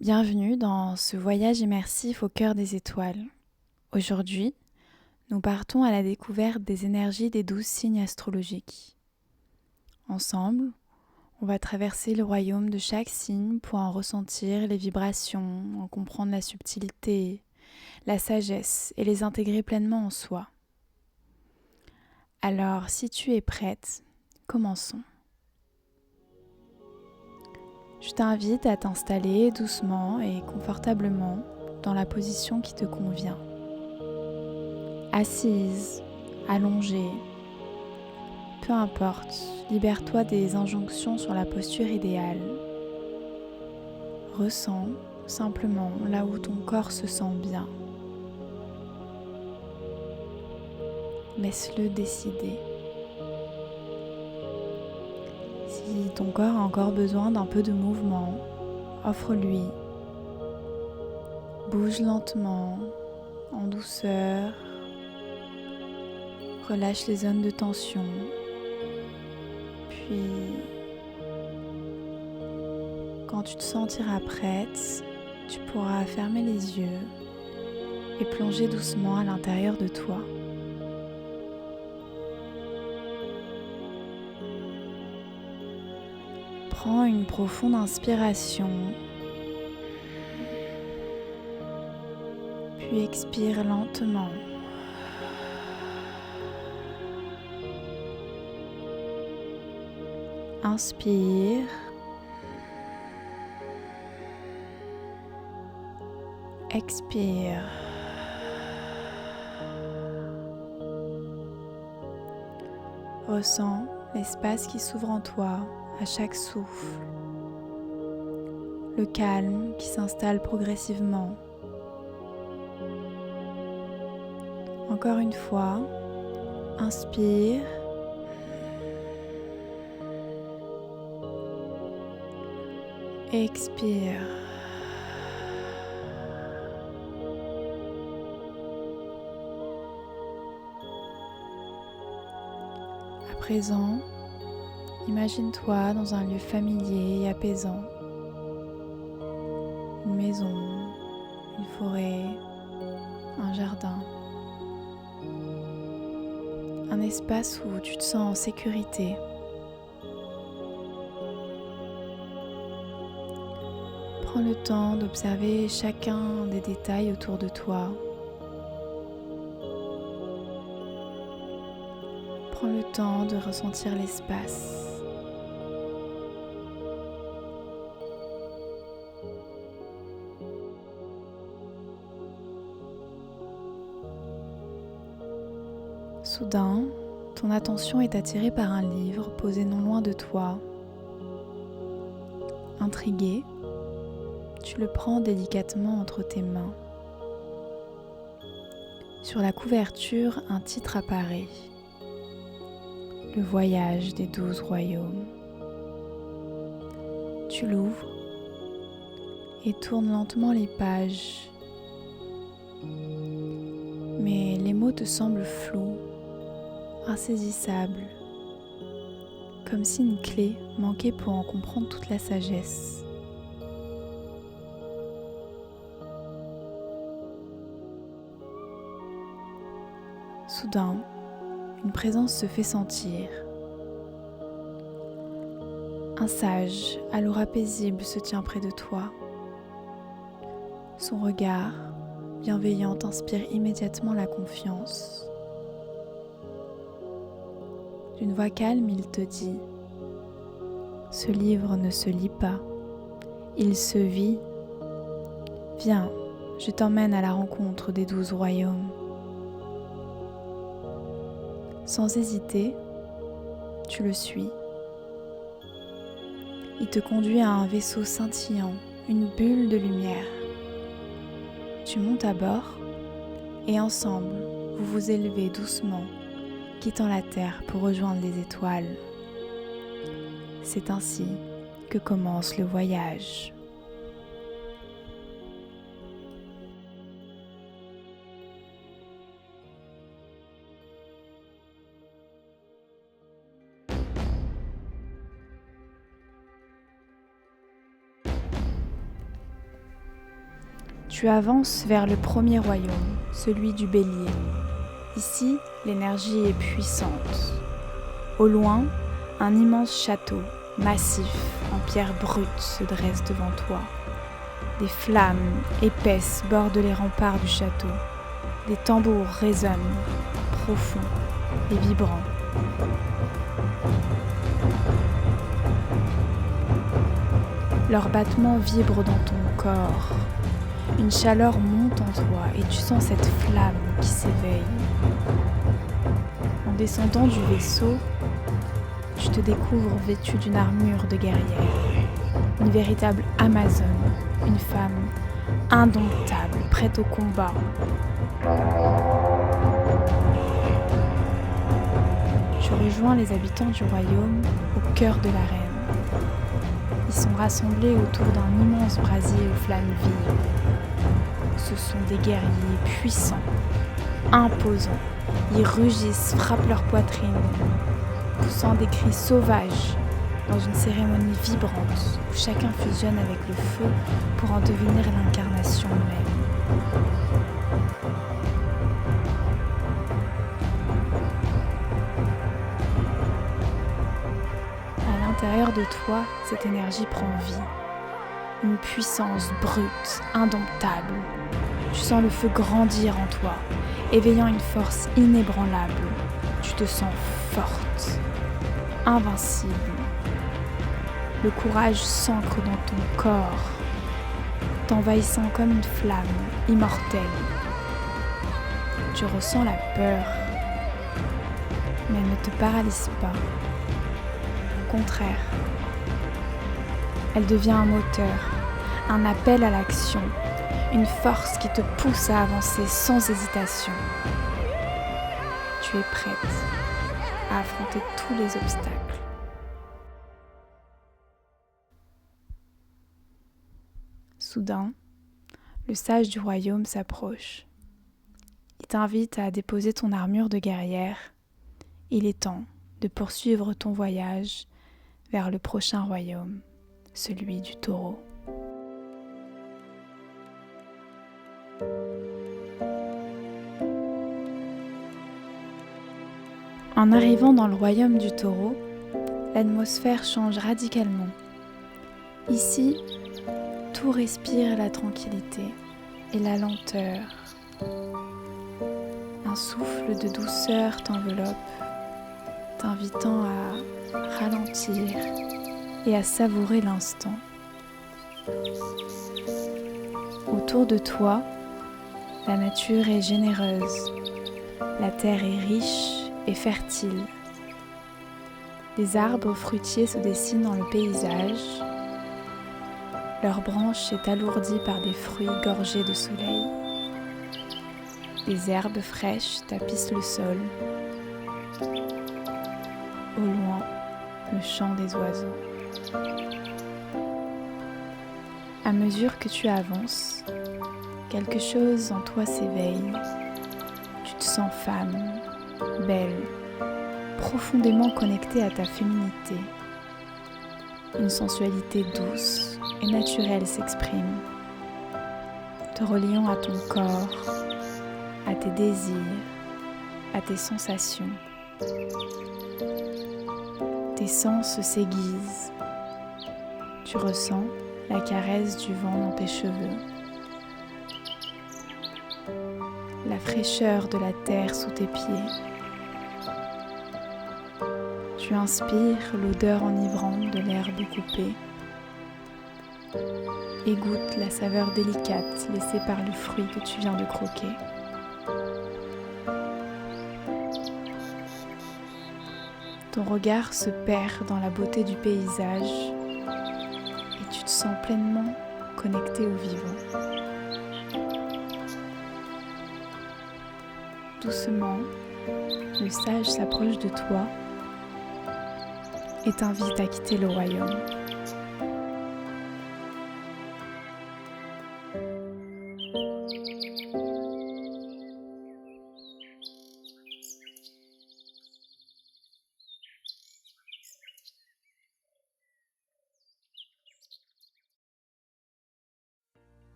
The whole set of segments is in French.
Bienvenue dans ce voyage immersif au cœur des étoiles. Aujourd'hui, nous partons à la découverte des énergies des 12 signes astrologiques. Ensemble, on va traverser le royaume de chaque signe pour en ressentir les vibrations, en comprendre la subtilité, la sagesse et les intégrer pleinement en soi. Alors, si tu es prête, commençons. Je t'invite à t'installer doucement et confortablement dans la position qui te convient. Assise, allongée, peu importe, libère-toi des injonctions sur la posture idéale. Ressens simplement là où ton corps se sent bien. Laisse-le décider. Si ton corps a encore besoin d'un peu de mouvement, offre-lui. Bouge lentement, en douceur. Relâche les zones de tension. Puis, quand tu te sentiras prête, tu pourras fermer les yeux et plonger doucement à l'intérieur de toi. Prends une profonde inspiration, puis expire lentement. Inspire. Expire. Ressens l'espace qui s'ouvre en toi à chaque souffle. Le calme qui s'installe progressivement. Encore une fois, inspire. Expire. À présent, imagine-toi dans un lieu familier et apaisant. Une maison, une forêt, un jardin. Un espace où tu te sens en sécurité. Prends le temps d'observer chacun des détails autour de toi. Prends le temps de ressentir l'espace. Soudain, ton attention est attirée par un livre posé non loin de toi. Intrigué, tu le prends délicatement entre tes mains. Sur la couverture, un titre apparaît. Le voyage des 12 royaumes. Tu l'ouvres et tournes lentement les pages. Mais les mots te semblent flous, insaisissables, comme si une clé manquait pour en comprendre toute la sagesse. Soudain, une présence se fait sentir. Un sage, à l'aura paisible, se tient près de toi. Son regard, bienveillant, t'inspire immédiatement la confiance. D'une voix calme, il te dit « Ce livre ne se lit pas, il se vit. Viens, je t'emmène à la rencontre des 12 royaumes. » Sans hésiter, tu le suis. Il te conduit à un vaisseau scintillant, une bulle de lumière. Tu montes à bord et ensemble, vous vous élevez doucement, quittant la Terre pour rejoindre les étoiles. C'est ainsi que commence le voyage. Tu avances vers le premier royaume, celui du Bélier. Ici, l'énergie est puissante. Au loin, un immense château, massif, en pierre brute, se dresse devant toi. Des flammes épaisses bordent les remparts du château. Des tambours résonnent, profonds et vibrants. Leurs battements vibrent dans ton corps. Une chaleur monte en toi et tu sens cette flamme qui s'éveille. En descendant du vaisseau, tu te découvres vêtue d'une armure de guerrière. Une véritable Amazone, une femme indomptable, prête au combat. Tu rejoins les habitants du royaume au cœur de l'arène. Ils sont rassemblés autour d'un immense brasier aux flammes vives. Ce sont des guerriers puissants, imposants. Ils rugissent, frappent leur poitrine, poussant des cris sauvages dans une cérémonie vibrante où chacun fusionne avec le feu pour en devenir l'incarnation même. À l'intérieur de toi, cette énergie prend vie. Une puissance brute, indomptable. Tu sens le feu grandir en toi, éveillant une force inébranlable. Tu te sens forte, invincible. Le courage s'ancre dans ton corps, t'envahissant comme une flamme immortelle. Tu ressens la peur, mais elle ne te paralyse pas. Au contraire, elle devient un moteur, un appel à l'action, une force qui te pousse à avancer sans hésitation. Tu es prête à affronter tous les obstacles. Soudain, le sage du royaume s'approche. Il t'invite à déposer ton armure de guerrière. Il est temps de poursuivre ton voyage vers le prochain royaume, celui du taureau. En arrivant dans le royaume du taureau, l'atmosphère change radicalement. Ici, tout respire la tranquillité et la lenteur. Un souffle de douceur t'enveloppe, t'invitant à ralentir et à savourer l'instant. Autour de toi, la nature est généreuse, la terre est riche et fertile. Des arbres fruitiers se dessinent dans le paysage. Leur branche est alourdie par des fruits gorgés de soleil. Des herbes fraîches tapissent le sol. Au loin, le chant des oiseaux. À mesure que tu avances, quelque chose en toi s'éveille. Tu te sens femme, belle, profondément connectée à ta féminité. Une sensualité douce et naturelle s'exprime, te reliant à ton corps, à tes désirs, à tes sensations. Tes sens s'aiguisent. Tu ressens la caresse du vent dans tes cheveux, la fraîcheur de la terre sous tes pieds. Tu inspires l'odeur enivrante de l'herbe coupée et goûtes la saveur délicate laissée par le fruit que tu viens de croquer. Ton regard se perd dans la beauté du paysage et tu te sens pleinement connecté au vivant. Doucement, le sage s'approche de toi et t'invite à quitter le royaume.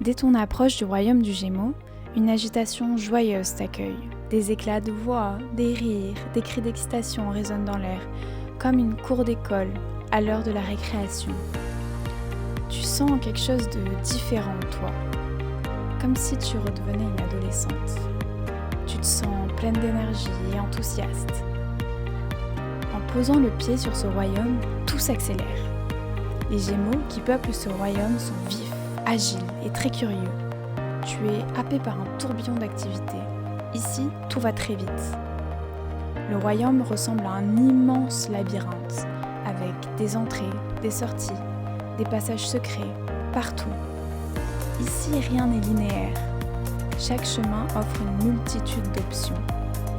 Dès ton approche du royaume du Gémeaux, une agitation joyeuse t'accueille. Des éclats de voix, des rires, des cris d'excitation résonnent dans l'air, comme une cour d'école à l'heure de la récréation. Tu sens quelque chose de différent en toi, comme si tu redevenais une adolescente. Tu te sens pleine d'énergie et enthousiaste. En posant le pied sur ce royaume, tout s'accélère. Les Gémeaux qui peuplent ce royaume sont vifs, agiles et très curieux. Tu es happé par un tourbillon d'activités. Ici, tout va très vite. Le royaume ressemble à un immense labyrinthe, avec des entrées, des sorties, des passages secrets, partout. Ici, rien n'est linéaire. Chaque chemin offre une multitude d'options.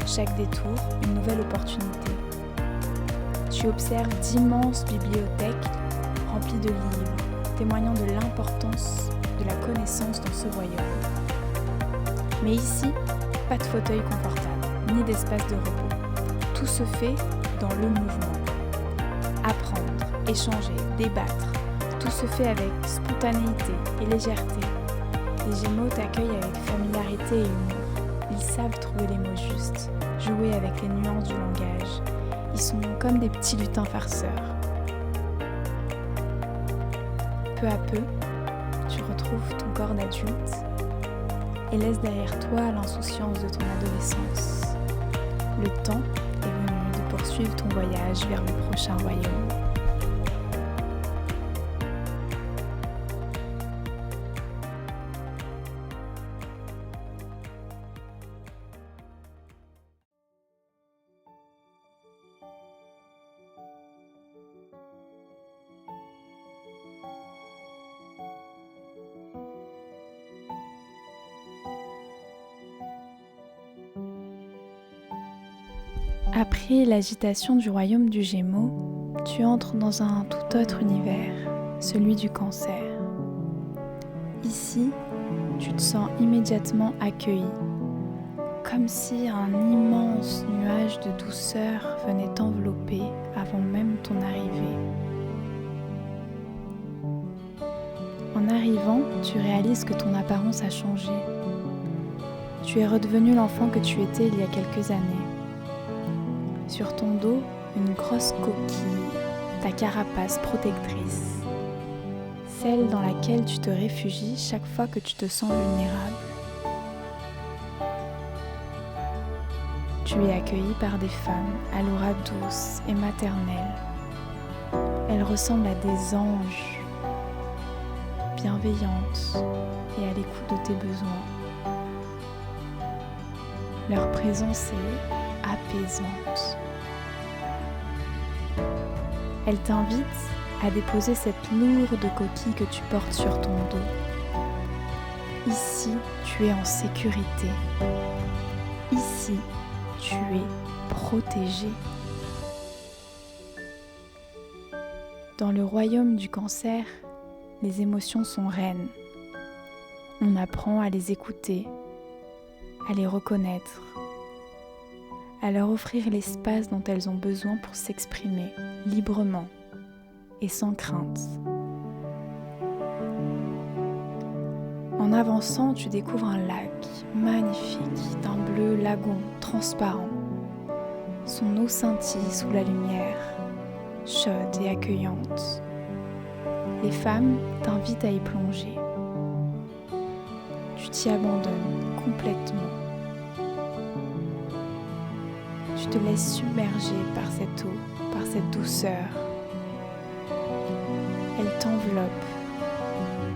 Chaque détour, une nouvelle opportunité. Tu observes d'immenses bibliothèques remplies de livres, témoignant de l'importance de la connaissance dans ce royaume. Mais ici, pas de fauteuil confortable, ni d'espace de repos. Tout se fait dans le mouvement. Apprendre, échanger, débattre, tout se fait avec spontanéité et légèreté. Les Gémeaux t'accueillent avec familiarité et humour. Ils savent trouver les mots justes, jouer avec les nuances du langage. Ils sont comme des petits lutins farceurs. Peu à peu, tu retrouves ton corps d'adulte et laisses derrière toi l'insouciance de ton adolescence. Le temps est venu de poursuivre ton voyage vers le prochain royaume. Après l'agitation du royaume du Gémeaux, tu entres dans un tout autre univers, celui du Cancer. Ici, tu te sens immédiatement accueilli, comme si un immense nuage de douceur venait t'envelopper avant même ton arrivée. En arrivant, tu réalises que ton apparence a changé. Tu es redevenu l'enfant que tu étais il y a quelques années. Sur ton dos, une grosse coquille, ta carapace protectrice, celle dans laquelle tu te réfugies chaque fois que tu te sens vulnérable. Tu es accueilli par des femmes à l'aura douce et maternelle. Elles ressemblent à des anges, bienveillantes et à l'écoute de tes besoins. Leur présence est apaisante. Elle t'invite à déposer cette lourde coquille que tu portes sur ton dos. Ici, tu es en sécurité. Ici, tu es protégé. Dans le royaume du Cancer, les émotions sont reines. On apprend à les écouter, à les reconnaître, à leur offrir l'espace dont elles ont besoin pour s'exprimer librement et sans crainte. En avançant, tu découvres un lac magnifique d'un bleu lagon transparent. Son eau scintille sous la lumière, chaude et accueillante. Les femmes t'invitent à y plonger. Tu t'y abandonnes complètement. Tu te laisses submerger par cette eau, par cette douceur. Elle t'enveloppe,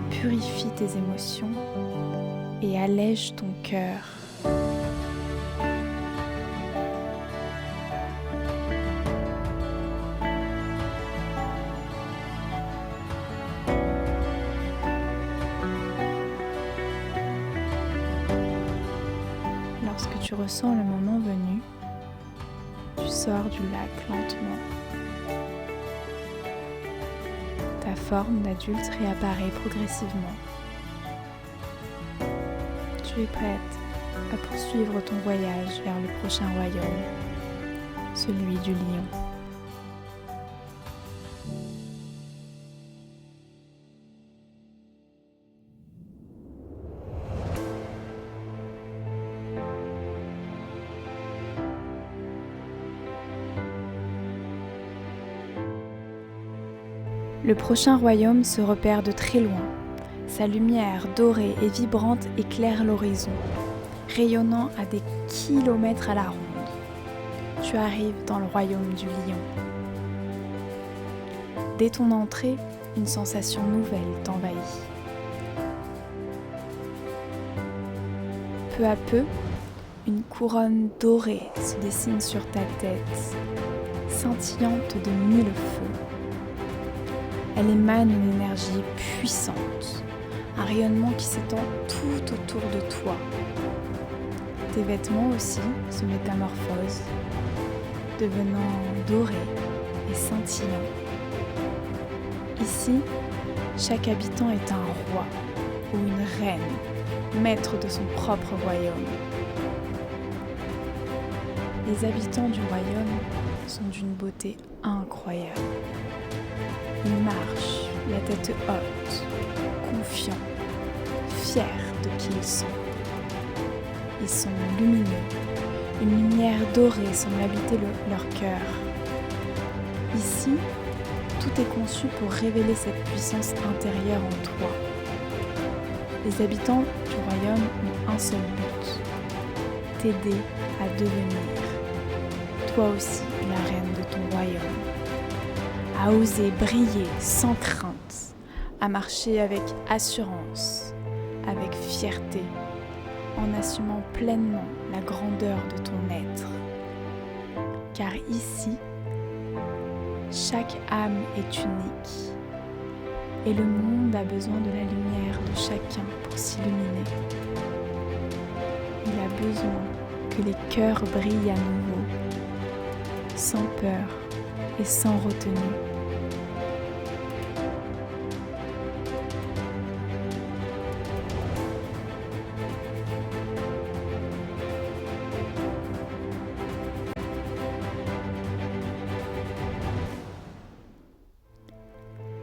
purifie tes émotions et allège ton cœur. Lorsque tu ressens le moment venu, tu sors du lac lentement. Ta forme d'adulte réapparaît progressivement. Tu es prête à poursuivre ton voyage vers le prochain royaume, celui du lion. Le prochain royaume se repère de très loin. Sa lumière dorée et vibrante éclaire l'horizon, rayonnant à des kilomètres à la ronde. Tu arrives dans le royaume du lion. Dès ton entrée, une sensation nouvelle t'envahit. Peu à peu, une couronne dorée se dessine sur ta tête, scintillante de mille feux. Elle émane une énergie puissante, un rayonnement qui s'étend tout autour de toi. Tes vêtements aussi se métamorphosent, devenant dorés et scintillants. Ici, chaque habitant est un roi ou une reine, maître de son propre royaume. Les habitants du royaume sont d'une beauté incroyable. Ils marchent, la tête haute, confiants, fiers de qui ils sont. Ils sont lumineux, une lumière dorée semble habiter leur cœur. Ici, tout est conçu pour révéler cette puissance intérieure en toi. Les habitants du royaume ont un seul but, t'aider à devenir, toi aussi, la reine de ton royaume. À oser briller sans crainte, à marcher avec assurance, avec fierté, en assumant pleinement la grandeur de ton être. Car ici, chaque âme est unique et le monde a besoin de la lumière de chacun pour s'illuminer. Il a besoin que les cœurs brillent à nouveau, sans peur et sans retenue.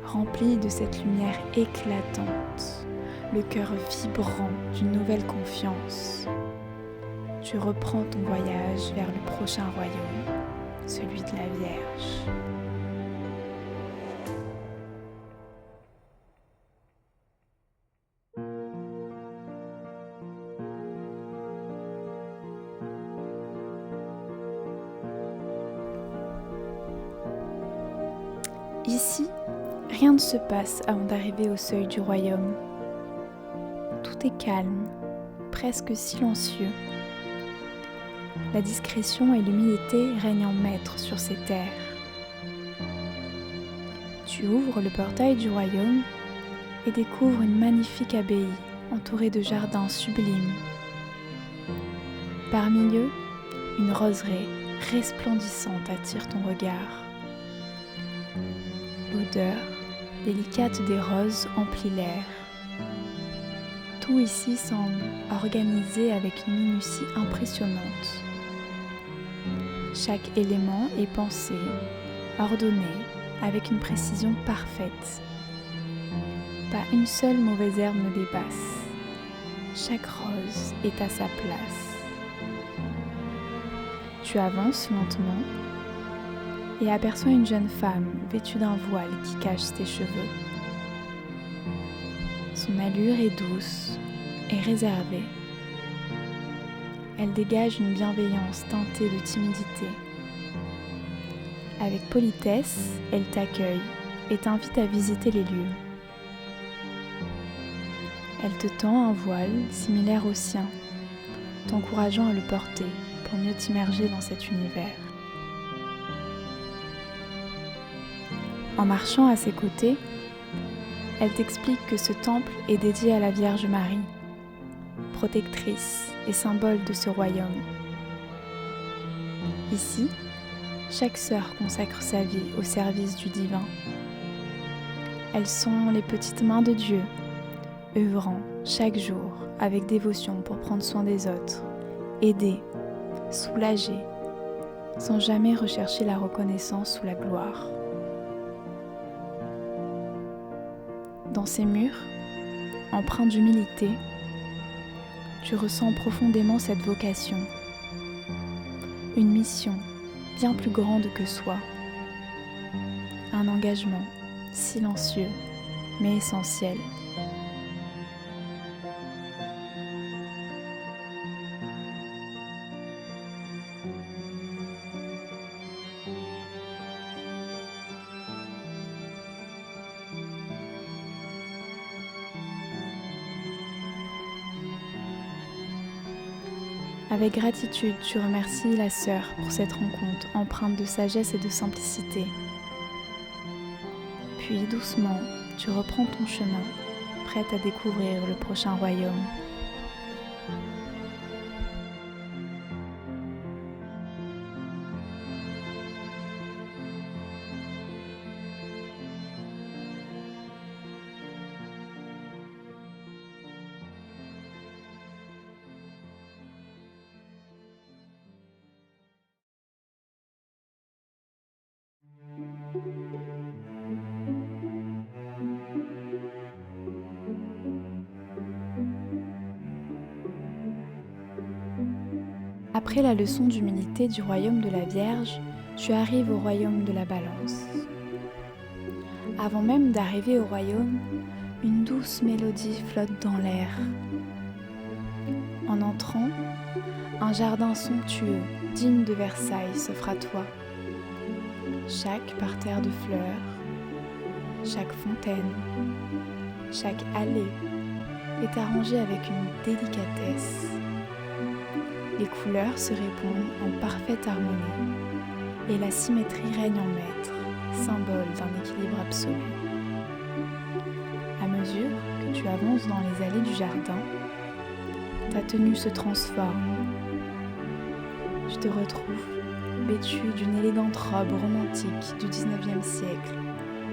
Rempli de cette lumière éclatante, le cœur vibrant d'une nouvelle confiance, tu reprends ton voyage vers le prochain royaume, celui de la Vierge. Ici, rien ne se passe avant d'arriver au seuil du royaume. Tout est calme, presque silencieux. La discrétion et l'humilité règnent en maître sur ces terres. Tu ouvres le portail du royaume et découvres une magnifique abbaye entourée de jardins sublimes. Parmi eux, une roseraie resplendissante attire ton regard. L'odeur délicate des roses emplit l'air. Tout ici semble organisé avec une minutie impressionnante. Chaque élément est pensé, ordonné, avec une précision parfaite. Pas une seule mauvaise herbe ne dépasse. Chaque rose est à sa place. Tu avances lentement et aperçois une jeune femme vêtue d'un voile qui cache tes cheveux. Son allure est douce et réservée. Elle dégage une bienveillance teintée de timidité. Avec politesse, elle t'accueille et t'invite à visiter les lieux. Elle te tend un voile similaire au sien, t'encourageant à le porter pour mieux t'immerger dans cet univers. En marchant à ses côtés, elle t'explique que ce temple est dédié à la Vierge Marie, protectrice et symbole de ce royaume. Ici, chaque sœur consacre sa vie au service du divin. Elles sont les petites mains de Dieu, œuvrant chaque jour avec dévotion pour prendre soin des autres, aider, soulager, sans jamais rechercher la reconnaissance ou la gloire. Dans ces murs, empreints d'humilité, tu ressens profondément cette vocation, une mission bien plus grande que soi, un engagement silencieux mais essentiel. Avec gratitude, tu remercies la sœur pour cette rencontre empreinte de sagesse et de simplicité. Puis doucement, tu reprends ton chemin, prête à découvrir le prochain royaume. Après la leçon d'humilité du royaume de la Vierge, tu arrives au royaume de la Balance. Avant même d'arriver au royaume, une douce mélodie flotte dans l'air. En entrant, un jardin somptueux, digne de Versailles, s'offre à toi. Chaque parterre de fleurs, chaque fontaine, chaque allée est arrangée avec une délicatesse. Les couleurs se répondent en parfaite harmonie et la symétrie règne en maître, symbole d'un équilibre absolu. À mesure que tu avances dans les allées du jardin, ta tenue se transforme. Tu te retrouves vêtue d'une élégante robe romantique du XIXe siècle,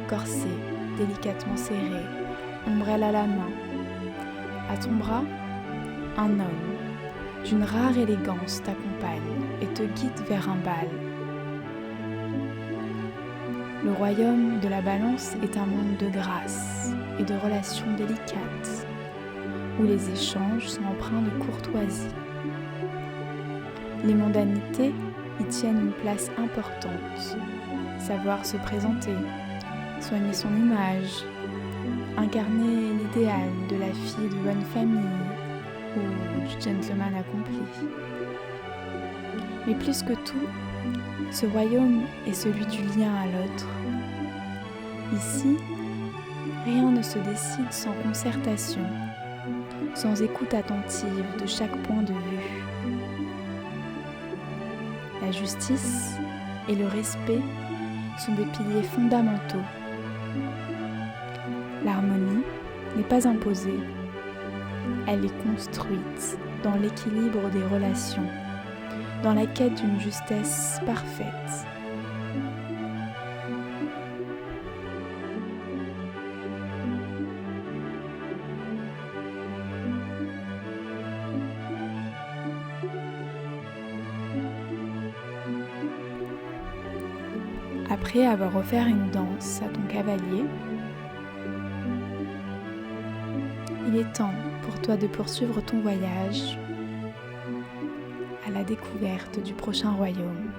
corsée, délicatement serrée, ombrelle à la main. À ton bras, un homme d'une rare élégance t'accompagne et te guide vers un bal. Le royaume de la Balance est un monde de grâce et de relations délicates, où les échanges sont empreints de courtoisie. Les mondanités y tiennent une place importante. Savoir se présenter, soigner son image, incarner l'idéal de la fille de bonne famille ou du gentleman accompli. Mais plus que tout, ce royaume est celui du lien à l'autre. Ici, rien ne se décide sans concertation, sans écoute attentive de chaque point de vue. La justice et le respect sont des piliers fondamentaux. L'harmonie n'est pas imposée, elle est construite dans l'équilibre des relations, dans la quête d'une justesse parfaite. Après avoir offert une danse à ton cavalier, il est temps pour toi de poursuivre ton voyage à la découverte du prochain royaume.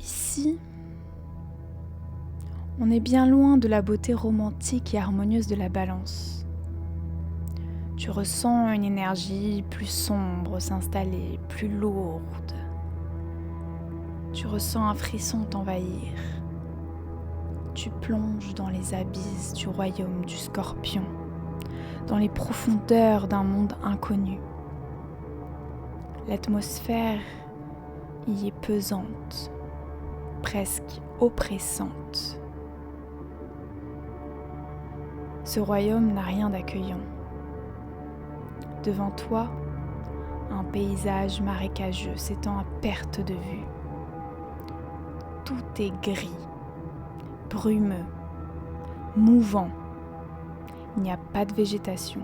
Ici, on est bien loin de la beauté romantique et harmonieuse de la Balance. Tu ressens une énergie plus sombre s'installer, plus lourde. Tu ressens un frisson t'envahir. Tu plonges dans les abysses du royaume du Scorpion, dans les profondeurs d'un monde inconnu. L'atmosphère y est pesante, presque oppressante. Ce royaume n'a rien d'accueillant. Devant toi, un paysage marécageux s'étend à perte de vue. Tout est gris, brumeux, mouvant, Il n'y a pas de végétation.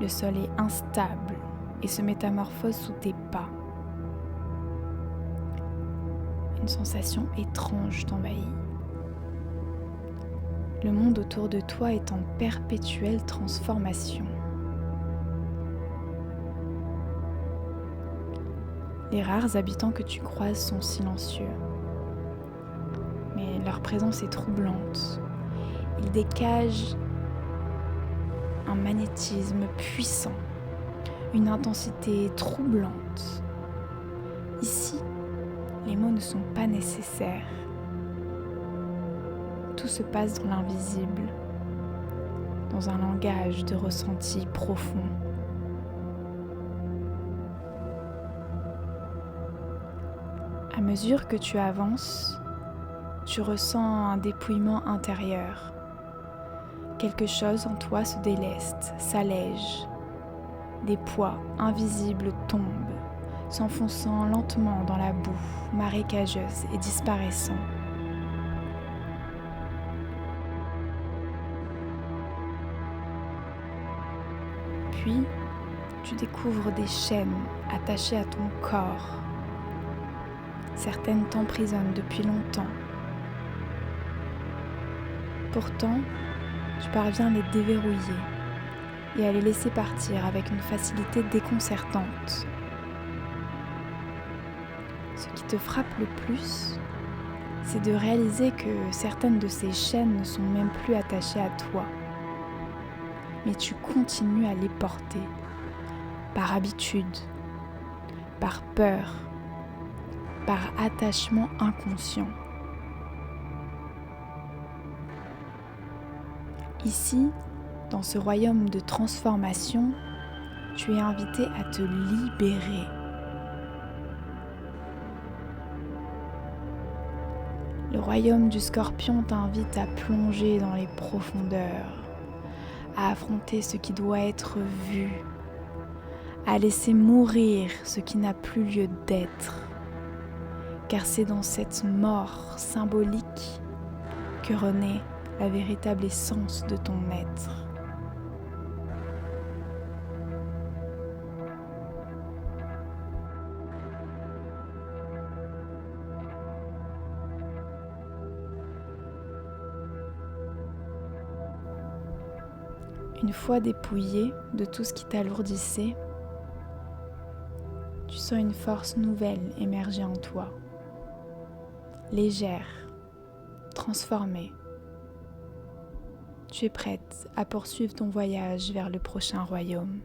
Le sol est instable et se métamorphose sous tes pas. Une sensation étrange t'envahit. Le monde autour de toi est en perpétuelle transformation. Les rares habitants que tu croises sont silencieux, mais leur présence est troublante. Ils dégagent un magnétisme puissant, une intensité troublante. Ici, les mots ne sont pas nécessaires. Tout se passe dans l'invisible, dans un langage de ressenti profond. À mesure que tu avances, tu ressens un dépouillement intérieur. Quelque chose en toi se déleste, s'allège. Des poids invisibles tombent, s'enfonçant lentement dans la boue marécageuse et disparaissant. Puis, tu découvres des chaînes attachées à ton corps. Certaines t'emprisonnent depuis longtemps. Pourtant, tu parviens à les déverrouiller et à les laisser partir avec une facilité déconcertante. Ce qui te frappe le plus, c'est de réaliser que certaines de ces chaînes ne sont même plus attachées à toi, mais tu continues à les porter, par habitude, par peur, par attachement inconscient. Ici, dans ce royaume de transformation, tu es invité à te libérer. Le royaume du Scorpion t'invite à plonger dans les profondeurs, à affronter ce qui doit être vu, à laisser mourir ce qui n'a plus lieu d'être. Car c'est dans cette mort symbolique que renaît la véritable essence de ton être. Une fois dépouillé de tout ce qui t'alourdissait, tu sens une force nouvelle émerger en toi, légère, transformée. Tu es prête à poursuivre ton voyage vers le prochain royaume.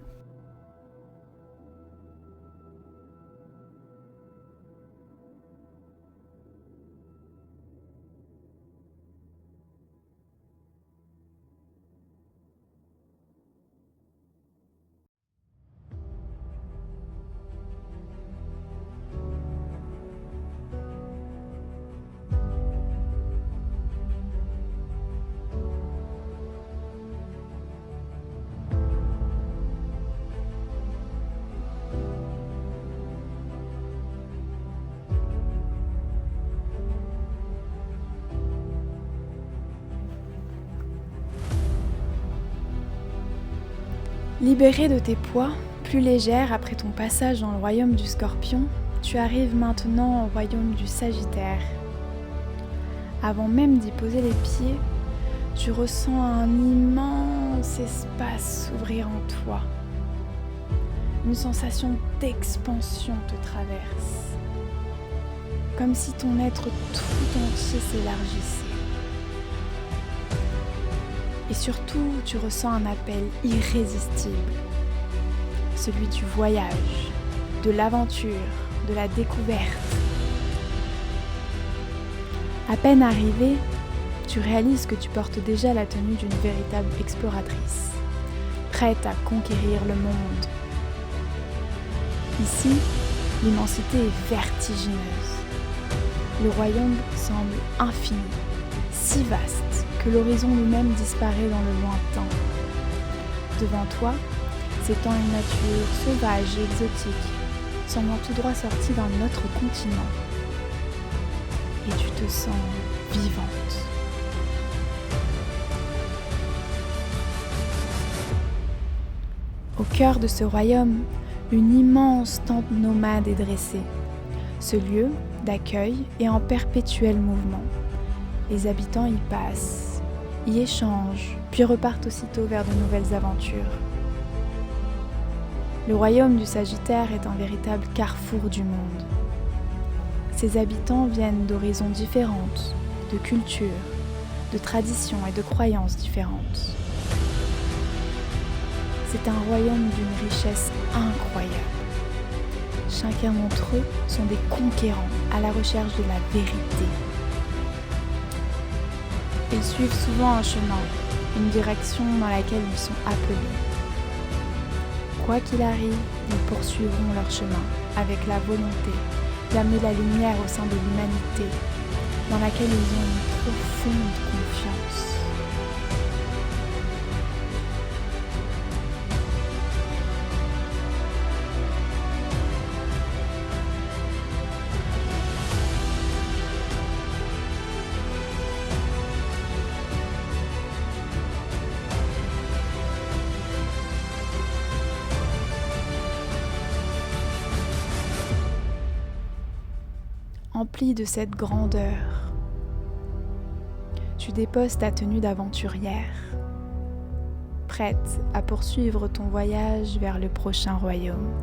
Libérée de tes poids, plus légère après ton passage dans le royaume du Scorpion, tu arrives maintenant au royaume du Sagittaire. Avant même d'y poser les pieds, tu ressens un immense espace s'ouvrir en toi. Une sensation d'expansion te traverse, comme si ton être tout entier s'élargissait. Et surtout, tu ressens un appel irrésistible, celui du voyage, de l'aventure, de la découverte. À peine arrivée, tu réalises que tu portes déjà la tenue d'une véritable exploratrice, prête à conquérir le monde. Ici, l'immensité est vertigineuse. Le royaume semble infini, si vaste que l'horizon lui-même disparaît dans le lointain. Devant toi, s'étend une nature sauvage et exotique, semblant tout droit sortie d'un autre continent. Et tu te sens vivante. Au cœur de ce royaume, une immense tente nomade est dressée. Ce lieu d'accueil est en perpétuel mouvement. Les habitants y passent, y échangent, puis repartent aussitôt vers de nouvelles aventures. Le royaume du Sagittaire est un véritable carrefour du monde. Ses habitants viennent d'horizons différentes, de cultures, de traditions et de croyances différentes. C'est un royaume d'une richesse incroyable. Chacun d'entre eux sont des conquérants à la recherche de la vérité. Ils suivent souvent un chemin, une direction dans laquelle ils sont appelés. Quoi qu'il arrive, ils poursuivront leur chemin avec la volonté d'amener la lumière au sein de l'humanité, dans laquelle ils ont une profonde confiance. Empli de cette grandeur, tu déposes ta tenue d'aventurière, prête à poursuivre ton voyage vers le prochain royaume.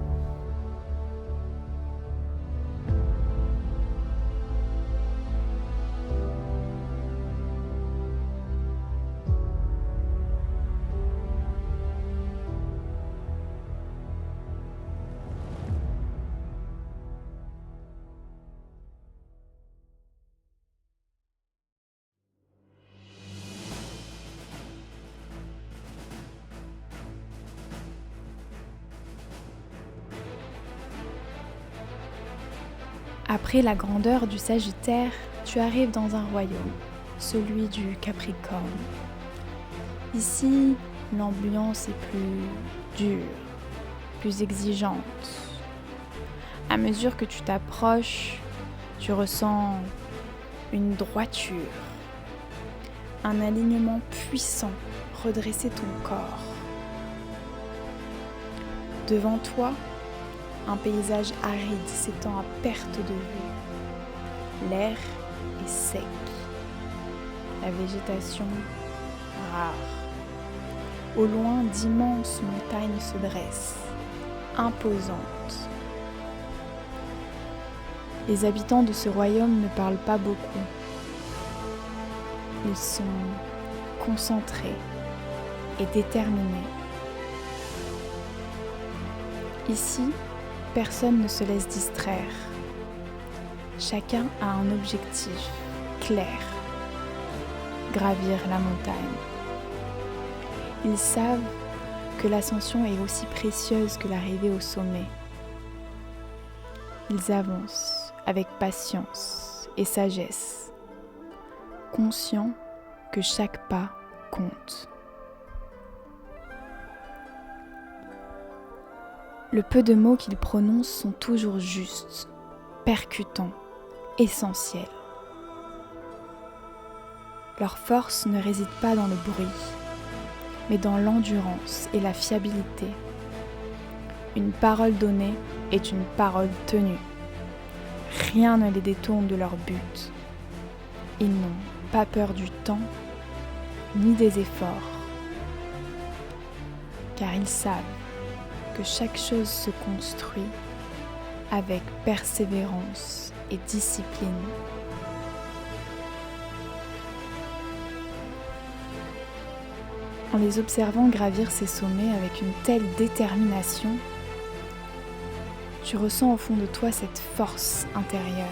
Après la grandeur du Sagittaire, tu arrives dans un royaume, celui du Capricorne. Ici, l'ambiance est plus dure, plus exigeante. À mesure que tu t'approches, tu ressens une droiture, un alignement puissant redresser ton corps. Devant toi, un paysage aride s'étend à perte de vue. L'air est sec, la végétation rare. Au loin, d'immenses montagnes se dressent, imposantes. Les habitants de ce royaume ne parlent pas beaucoup. Ils sont concentrés et déterminés. Ici, personne ne se laisse distraire. Chacun a un objectif clair, gravir la montagne. Ils savent que l'ascension est aussi précieuse que l'arrivée au sommet. Ils avancent avec patience et sagesse, conscients que chaque pas compte. Le peu de mots qu'ils prononcent sont toujours justes, percutants, essentiels. Leur force ne réside pas dans le bruit, mais dans l'endurance et la fiabilité. Une parole donnée est une parole tenue. Rien ne les détourne de leur but. Ils n'ont pas peur du temps, ni des efforts, car ils savent que chaque chose se construit avec persévérance et discipline. En les observant gravir ces sommets avec une telle détermination, tu ressens au fond de toi cette force intérieure,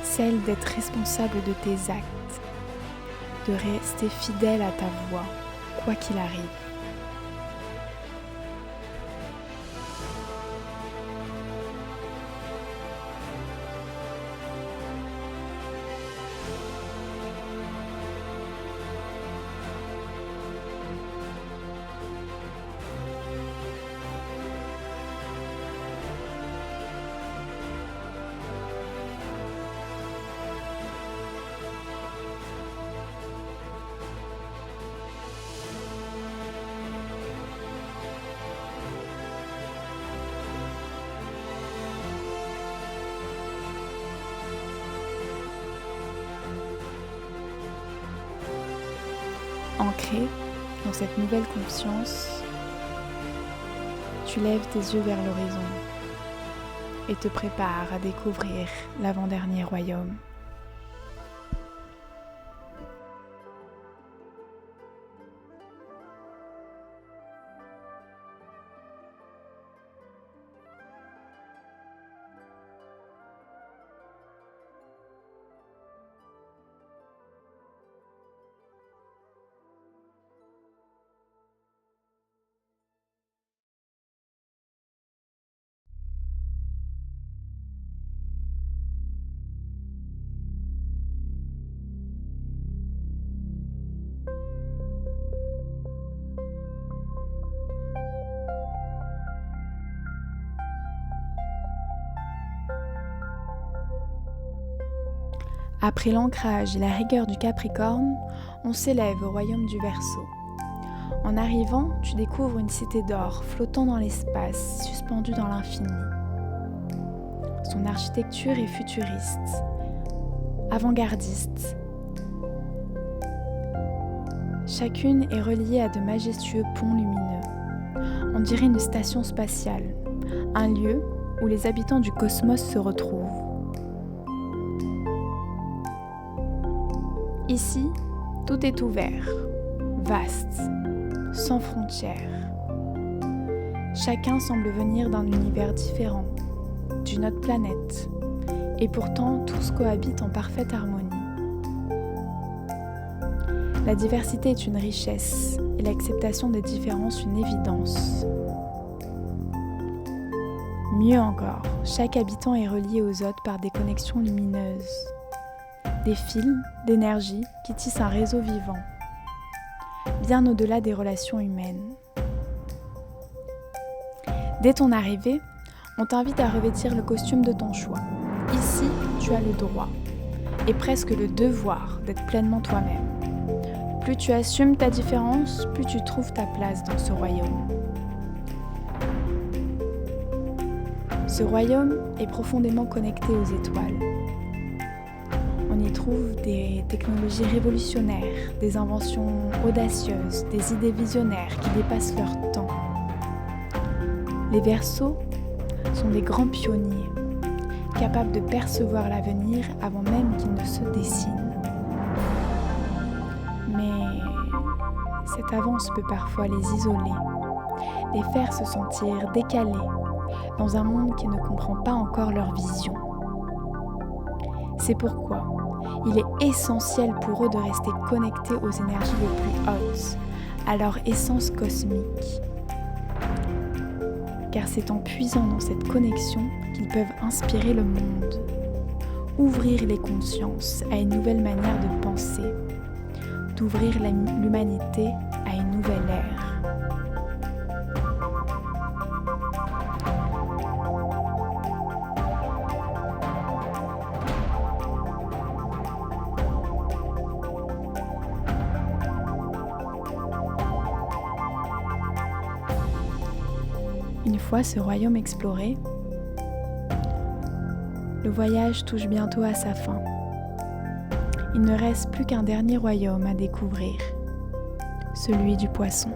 celle d'être responsable de tes actes, de rester fidèle à ta voix, quoi qu'il arrive. Ancré dans cette nouvelle conscience, tu lèves tes yeux vers l'horizon et te prépares à découvrir l'avant-dernier royaume. Après l'ancrage et la rigueur du Capricorne, on s'élève au royaume du Verseau. En arrivant, tu découvres une cité d'or flottant dans l'espace, suspendue dans l'infini. Son architecture est futuriste, avant-gardiste. Chacune est reliée à de majestueux ponts lumineux. On dirait une station spatiale, un lieu où les habitants du cosmos se retrouvent. Ici, tout est ouvert, vaste, sans frontières. Chacun semble venir d'un univers différent, d'une autre planète, et pourtant tous cohabitent en parfaite harmonie. La diversité est une richesse et l'acceptation des différences une évidence. Mieux encore, chaque habitant est relié aux autres par des connexions lumineuses. Des fils d'énergie qui tissent un réseau vivant, bien au-delà des relations humaines. Dès ton arrivée, on t'invite à revêtir le costume de ton choix. Ici, tu as le droit, et presque le devoir d'être pleinement toi-même. Plus tu assumes ta différence, plus tu trouves ta place dans ce royaume. Ce royaume est profondément connecté aux étoiles. On y trouve des technologies révolutionnaires, des inventions audacieuses, des idées visionnaires qui dépassent leur temps. Les Verseaux sont des grands pionniers, capables de percevoir l'avenir avant même qu'il ne se dessine. Mais cette avance peut parfois les isoler, les faire se sentir décalés dans un monde qui ne comprend pas encore leur vision. C'est pourquoi il est essentiel pour eux de rester connectés aux énergies les plus hautes, à leur essence cosmique. Car c'est en puisant dans cette connexion qu'ils peuvent inspirer le monde, ouvrir les consciences à une nouvelle manière de penser, d'ouvrir l'humanité à une nouvelle ère. Une fois ce royaume exploré, le voyage touche bientôt à sa fin. Il ne reste plus qu'un dernier royaume à découvrir, celui du poisson.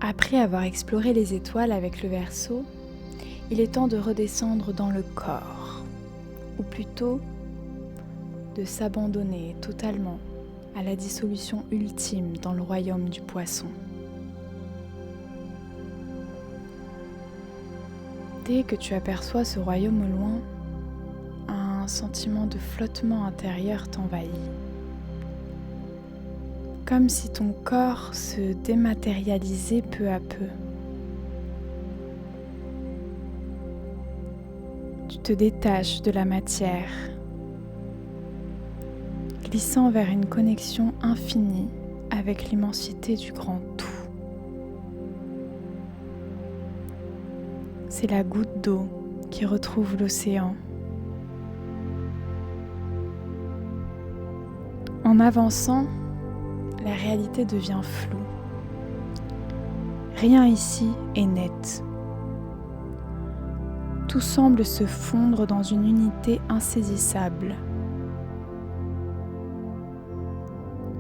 Après avoir exploré les étoiles avec le Verseau, il est temps de redescendre dans le corps, ou plutôt de s'abandonner totalement à la dissolution ultime dans le royaume du poisson. Dès que tu aperçois ce royaume au loin, un sentiment de flottement intérieur t'envahit. Comme si ton corps se dématérialisait peu à peu. Tu te détaches de la matière. glissant vers une connexion infinie avec l'immensité du grand tout. C'est la goutte d'eau qui retrouve l'océan. En avançant, la réalité devient floue. Rien ici est net. Tout semble se fondre dans une unité insaisissable.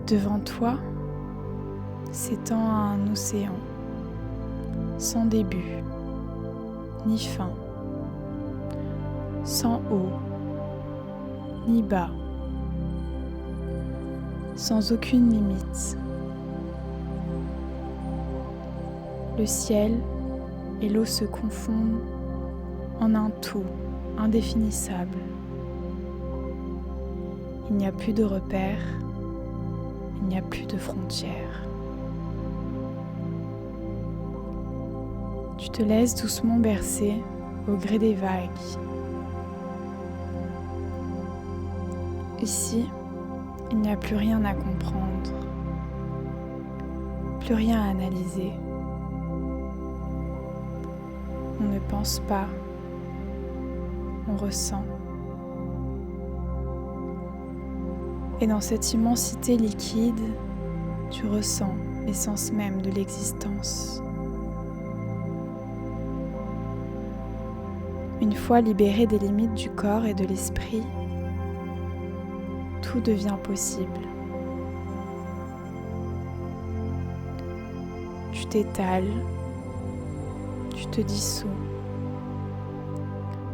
Devant toi s'étend un océan, sans début, ni fin, sans haut, ni bas, sans aucune limite. Le ciel et l'eau se confondent en un tout indéfinissable. Il n'y a plus de repères, il n'y a plus de frontières. Tu te laisses doucement bercer au gré des vagues. Ici, il n'y a plus rien à comprendre, plus rien à analyser. On ne pense pas, on ressent. Et dans cette immensité liquide, tu ressens l'essence même de l'existence. Une fois libéré des limites du corps et de l'esprit, tout devient possible. Tu t'étales, tu te dissous,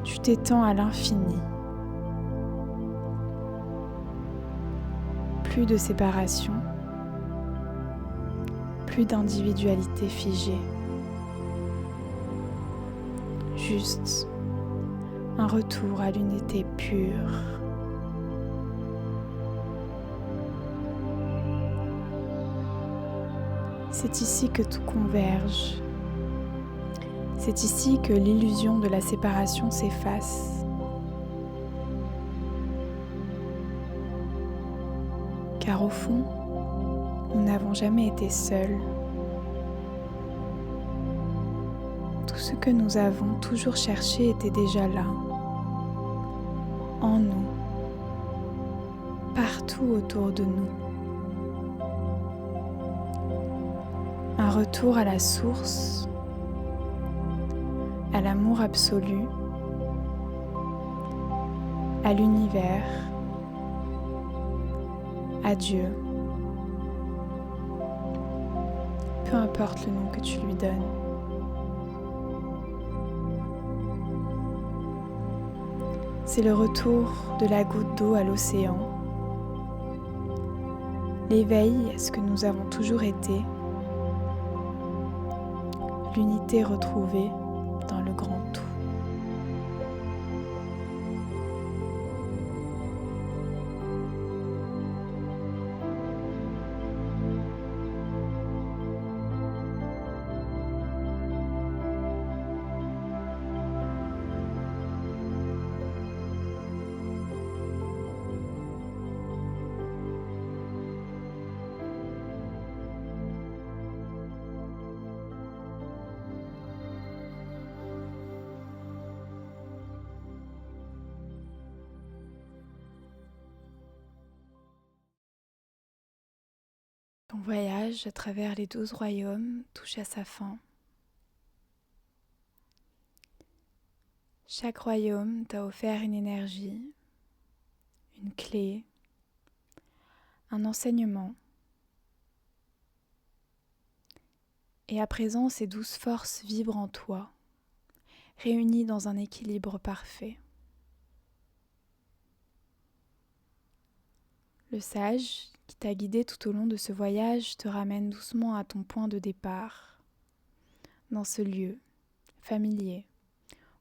tu t'étends à l'infini. Plus de séparation, plus d'individualité figée. Juste un retour à l'unité pure. C'est ici que tout converge. C'est ici que l'illusion de la séparation s'efface. Car au fond, nous n'avons jamais été seuls. Tout ce que nous avons toujours cherché était déjà là, en nous, partout autour de nous. Un retour à la source, à l'amour absolu, à l'univers, à Dieu. Peu importe le nom que tu lui donnes. C'est le retour de la goutte d'eau à l'océan, l'éveil à ce que nous avons toujours été, l'unité retrouvée dans le grand tout. Ton voyage à travers les 12 royaumes touche à sa fin. Chaque royaume t'a offert une énergie, une clé, un enseignement. Et à présent, ces 12 forces vibrent en toi, réunies dans un équilibre parfait. Le sage qui t'a guidé tout au long de ce voyage te ramène doucement à ton point de départ, dans ce lieu familier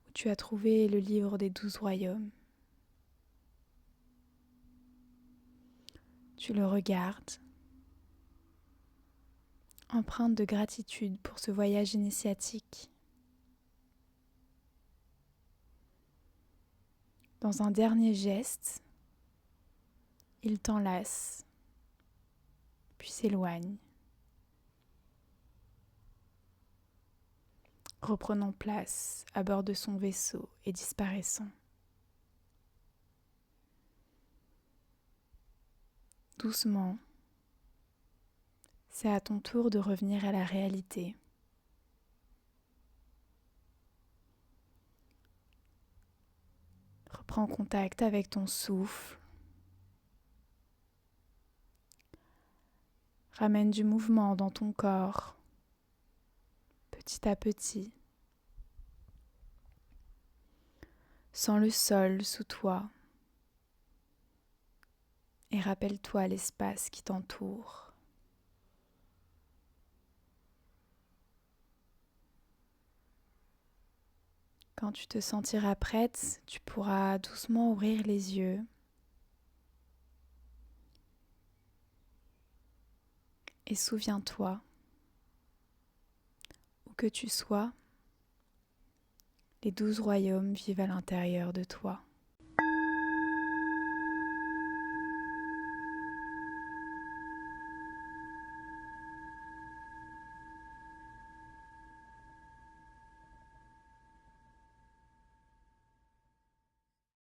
où tu as trouvé le livre des 12 royaumes. Tu le regardes, empreinte de gratitude pour ce voyage initiatique. Dans un dernier geste, Il t'enlace, puis s'éloigne, reprenant place à bord de son vaisseau et disparaissant. Doucement, c'est à ton tour de revenir à la réalité. Reprends contact avec ton souffle. Ramène du mouvement dans ton corps, petit à petit. Sens le sol sous toi et rappelle-toi l'espace qui t'entoure. Quand tu te sentiras prête, tu pourras doucement ouvrir les yeux et souviens-toi, où que tu sois, les 12 royaumes vivent à l'intérieur de toi.